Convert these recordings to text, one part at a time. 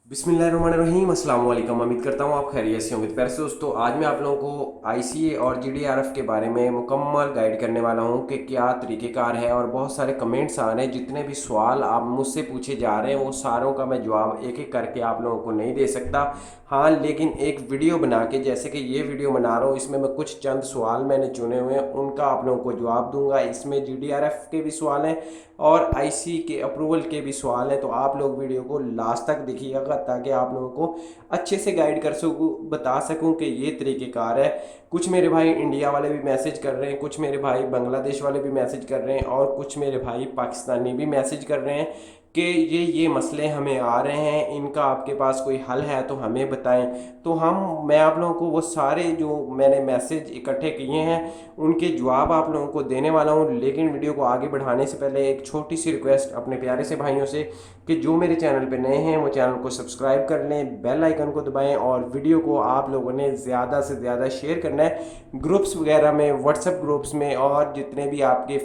बिस्मिल्लाहिर्रहमानिर्रहीम, अस्सलाम वालेकुम। उम्मीद करता हूँ आप खैरियत से होंगे। तो प्यारे से दोस्तों, आज मैं आप लोगों को आईसीए और जीडीआरएफ के बारे में मुकम्मल गाइड करने वाला हूँ कि क्या तरीक़ेकार है। और बहुत सारे कमेंट्स आ रहे हैं, जितने भी सवाल आप मुझसे पूछे जा रहे हैं वो सारों का मैं जवाब एक एक करके आप लोगों को नहीं दे सकता। हाँ, लेकिन एक वीडियो बना के, जैसे कि ये वीडियो बना रहा हूँ, इसमें मैं कुछ चंद सवाल मैंने चुने हुए हैं, उनका आप लोगों को जवाब दूंगा। इसमें जीडीआरएफ के भी सवाल हैं और आईसी के अप्रूवल के भी सवाल हैं। तो आप लोग वीडियो को लास्ट तक देखिएगा ताकि आप लोगों को अच्छे से गाइड कर सकूँ, बता सकूँ कि ये तरीक़ेकार है। कुछ मेरे भाई इंडिया वाले भी मैसेज कर रहे हैं, कुछ मेरे भाई बांग्लादेश वाले भी मैसेज कर रहे हैं और कुछ मेरे भाई पाकिस्तानी भी मैसेज कर रहे हैं कि ये मसले हमें आ रहे हैं, इनका आपके पास कोई हल है तो हमें बताएं। तो मैं आप लोगों को वो सारे जो मैंने मैसेज इकट्ठे किए हैं उनके जवाब आप लोगों को देने वाला हूँ। लेकिन वीडियो को आगे बढ़ाने से पहले एक छोटी सी रिक्वेस्ट अपने प्यारे से भाइयों से कि जो मेरे चैनल पे नए हैं वो चैनल को सब्सक्राइब कर लें, बेल आइकन को दबाएं और वीडियो को आप लोगों ने ज़्यादा से ज़्यादा शेयर करना है ग्रुप्स वगैरह में, व्हाट्सएप ग्रुप्स में, और जितने भी आपके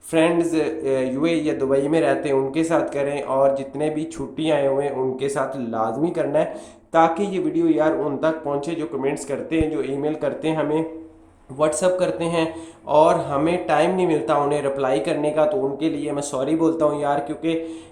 फ्रेंड्स यूए या दुबई में रहते हैं उनके साथ करें, और जितने भी छुट्टी आए हुए हैं उनके साथ लाजमी करना है ताकि ये वीडियो यार उन तक पहुंचे जो कमेंट्स करते हैं, जो ईमेल करते हैं, हमें व्हाट्सअप करते हैं और हमें टाइम नहीं मिलता उन्हें रिप्लाई करने का। तो उनके लिए मैं सॉरी बोलता हूँ यार, क्योंकि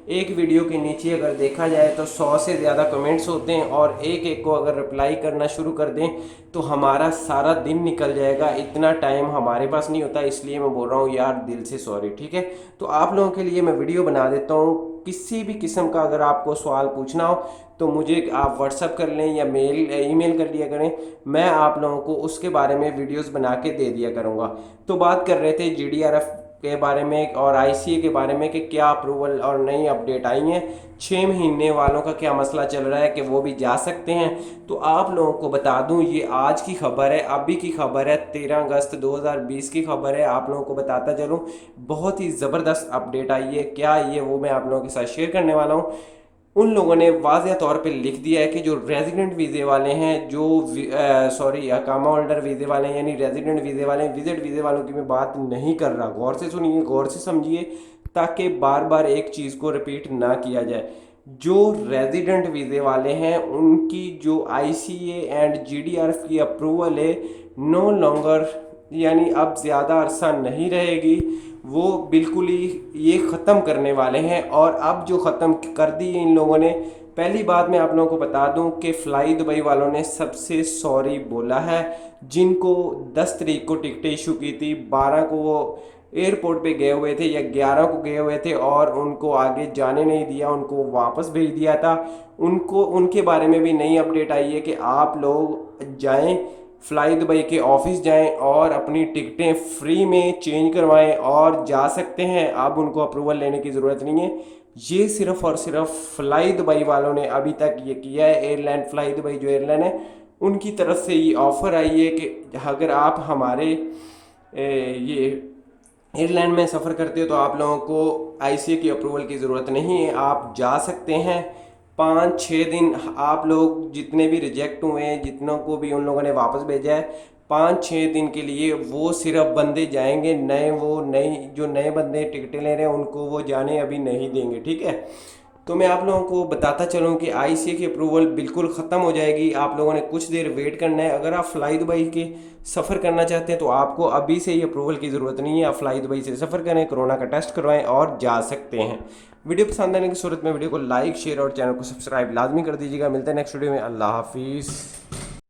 एक वीडियो के नीचे अगर देखा जाए तो 100 से ज़्यादा कमेंट्स होते हैं और एक एक को अगर रिप्लाई करना शुरू कर दें तो हमारा सारा दिन निकल जाएगा, इतना टाइम हमारे पास नहीं होता। इसलिए मैं बोल रहा हूँ यार दिल से सॉरी, ठीक है। तो आप लोगों के लिए मैं वीडियो बना देता हूँ। किसी भी किस्म का अगर आपको सवाल पूछना हो तो मुझे आप व्हाट्सअप कर लें या ईमेल कर लिया करें, मैं आप लोगों को उसके बारे में वीडियोस बना के दे दिया करूँगा। तो बात कर रहे थे जीडीआरएफ के बारे में और आईसीए के बारे में कि क्या अप्रूवल और नई अपडेट आई हैं। 6 महीने वालों का क्या मसला चल रहा है कि वो भी जा सकते हैं। तो आप लोगों को बता दूं, ये आज की खबर है, अभी की खबर है, 13 अगस्त 2020 की खबर है। आप लोगों को बताता चलूं, बहुत ही ज़बरदस्त अपडेट आई है। क्या ये वो मैं आप लोगों के साथ शेयर करने वाला हूँ। उन लोगों ने वाज़ह तौर पे लिख दिया है कि जो रेजिडेंट वीज़े वाले हैं, जो सॉरी अकामा होल्डर वीज़े वाले हैं, यानी रेजिडेंट वीज़े वाले हैं, विजिट वीज़े वालों की मैं बात नहीं कर रहा। गौर से सुनिए, गौर से समझिए ताकि बार बार एक चीज़ को रिपीट ना किया जाए। जो रेजिडेंट वीज़े वाले हैं उनकी जो आईसीए एंड जीडीआरएफ की अप्रूवल है नो लॉन्गर, यानी अब ज़्यादा अरसा नहीं रहेगी, वो बिल्कुल ही ये ख़त्म करने वाले हैं। और अब जो ख़त्म कर दी है इन लोगों ने, पहली बात मैं आप लोगों को बता दूं कि फ़्लाई दुबई वालों ने सबसे सॉरी बोला है। जिनको 10 तारीख को टिकटें इशू की थी, 12 को वो एयरपोर्ट पे गए हुए थे या 11 को गए हुए थे और उनको आगे जाने नहीं दिया, उनको वापस भेज दिया था, उनको उनके बारे में भी नई अपडेट आई है कि आप लोग जाएं, फ़्लाई दुबई के ऑफिस जाएं और अपनी टिकटें फ्री में चेंज करवाएं और जा सकते हैं। अब उनको अप्रूवल लेने की ज़रूरत नहीं है। ये सिर्फ़ और सिर्फ फ़्लाई दुबई वालों ने अभी तक ये किया है। एयरलाइन फ़्लाई दुबई जो एयरलाइन है उनकी तरफ से ये ऑफ़र आई है कि अगर आप हमारे ये एयरलाइन में सफ़र करते हो तो आप लोगों को आईसीए की अप्रूवल की ज़रूरत नहीं है, आप जा सकते हैं। 5-6 दिन आप लोग जितने भी रिजेक्ट हुए हैं, जितनों को भी उन लोगों ने वापस भेजा है, 5-6 दिन के लिए वो सिर्फ बंदे जाएंगे नए, वो नई जो नए बंदे टिकटें ले रहे हैं उनको वो जाने अभी नहीं देंगे, ठीक है। तो मैं आप लोगों को बताता चलूँ कि आईसीए की अप्रूवल बिल्कुल ख़त्म हो जाएगी। आप लोगों ने कुछ देर वेट करना है। अगर आप फ़्लाई दुबई के सफ़र करना चाहते हैं तो आपको अभी से ही अप्रूवल की ज़रूरत नहीं है। आप फ़्लाई दुबई से सफ़र करें, कोरोना का टेस्ट करवाएं और जा सकते हैं। वीडियो पसंद आने की सूरत में वीडियो को लाइक, शेयर और चैनल को सब्सक्राइब लाजमी कर दीजिएगा। मिलते हैं नेक्स्ट वीडियो में। अल्लाह हाफिज़।